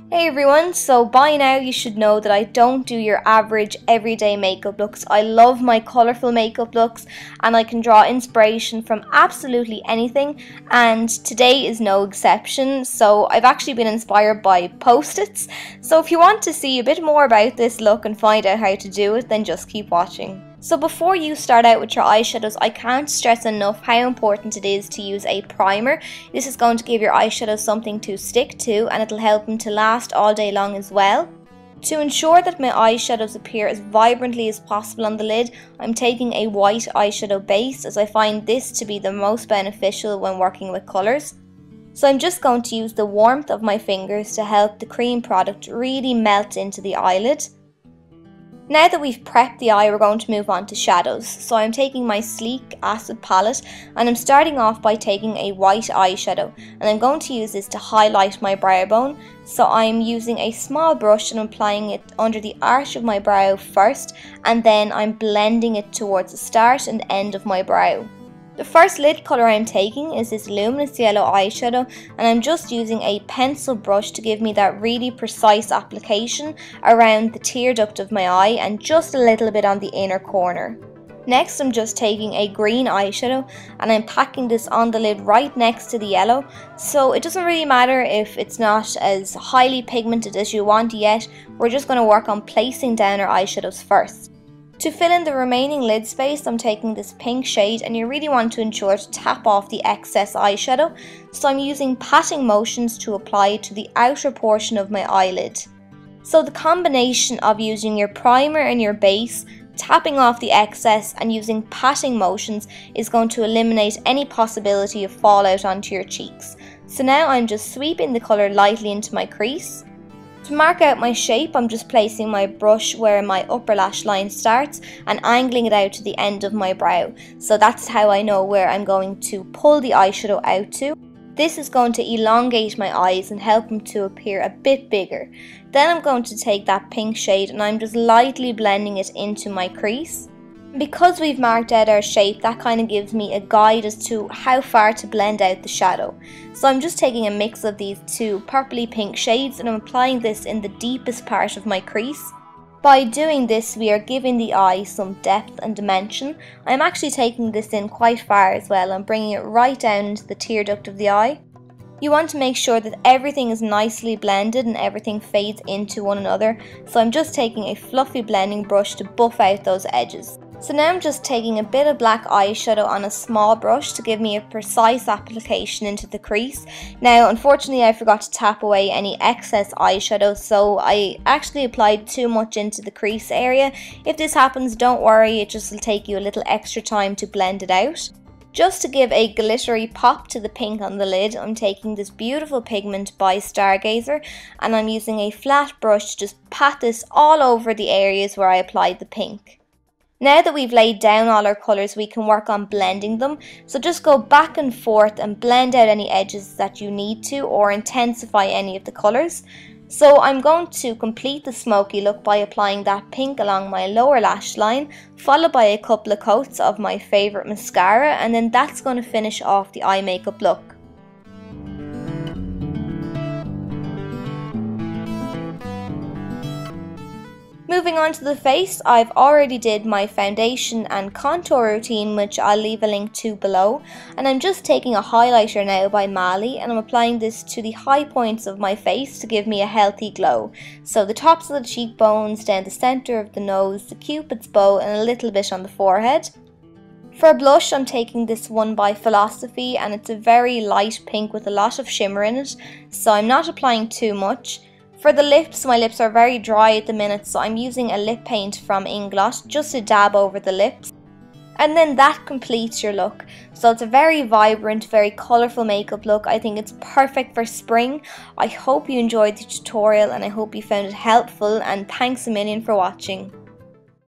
Hey everyone, so by now you should know that I don't do your average everyday makeup looks. I love my colourful makeup looks and I can draw inspiration from absolutely anything, and today is no exception. So I've actually been inspired by post-its, so if you want to see a bit more about this look and find out how to do it, then just keep watching. So before you start out with your eyeshadows, I can't stress enough how important it is to use a primer. This is going to give your eyeshadows something to stick to and it'll help them to last all day long as well. To ensure that my eyeshadows appear as vibrantly as possible on the lid, I'm taking a white eyeshadow base as I find this to be the most beneficial when working with colours. So I'm just going to use the warmth of my fingers to help the cream product really melt into the eyelid. Now that we've prepped the eye, we're going to move on to shadows. So I'm taking my sleek acid palette and I'm starting off by taking a white eyeshadow, and I'm going to use this to highlight my brow bone. So I'm using a small brush and applying it under the arch of my brow first, and then I'm blending it towards the start and end of my brow. The first lid colour I'm taking is this luminous yellow eyeshadow, and I'm just using a pencil brush to give me that really precise application around the tear duct of my eye and just a little bit on the inner corner. Next, I'm just taking a green eyeshadow and I'm packing this on the lid right next to the yellow, so it doesn't really matter if it's not as highly pigmented as you want yet. We're just going to work on placing down our eyeshadows first. To fill in the remaining lid space, I'm taking this pink shade, and you really want to ensure to tap off the excess eyeshadow, so I'm using patting motions to apply it to the outer portion of my eyelid. So the combination of using your primer and your base, tapping off the excess and using patting motions is going to eliminate any possibility of fallout onto your cheeks. So now I'm just sweeping the colour lightly into my crease. To mark out my shape, I'm just placing my brush where my upper lash line starts and angling it out to the end of my brow. So that's how I know where I'm going to pull the eyeshadow out to. This is going to elongate my eyes and help them to appear a bit bigger. Then I'm going to take that pink shade and I'm just lightly blending it into my crease. Because we've marked out our shape, that kind of gives me a guide as to how far to blend out the shadow. So I'm just taking a mix of these two purpley pink shades and I'm applying this in the deepest part of my crease. By doing this, we are giving the eye some depth and dimension. I'm actually taking this in quite far as well and bringing it right down into the tear duct of the eye. You want to make sure that everything is nicely blended and everything fades into one another. So I'm just taking a fluffy blending brush to buff out those edges. So now I'm just taking a bit of black eyeshadow on a small brush to give me a precise application into the crease. Now unfortunately I forgot to tap away any excess eyeshadow, so I actually applied too much into the crease area. If this happens, don't worry, it just will take you a little extra time to blend it out. Just to give a glittery pop to the pink on the lid, I'm taking this beautiful pigment by Stargazer and I'm using a flat brush to just pat this all over the areas where I applied the pink. Now that we've laid down all our colours, we can work on blending them. So just go back and forth and blend out any edges that you need to, or intensify any of the colours. So I'm going to complete the smoky look by applying that pink along my lower lash line, followed by a couple of coats of my favourite mascara, and then that's going to finish off the eye makeup look. Moving on to the face, I've already did my foundation and contour routine, which I'll leave a link to below, and I'm just taking a highlighter now by Mali and I'm applying this to the high points of my face to give me a healthy glow. So the tops of the cheekbones, down the centre of the nose, the cupid's bow and a little bit on the forehead. For blush, I'm taking this one by Philosophy and it's a very light pink with a lot of shimmer in it, so I'm not applying too much. For the lips, my lips are very dry at the minute, so I'm using a lip paint from Inglot just to dab over the lips. And then that completes your look. So it's a very vibrant, very colourful makeup look. I think it's perfect for spring. I hope you enjoyed the tutorial and I hope you found it helpful, and thanks a million for watching.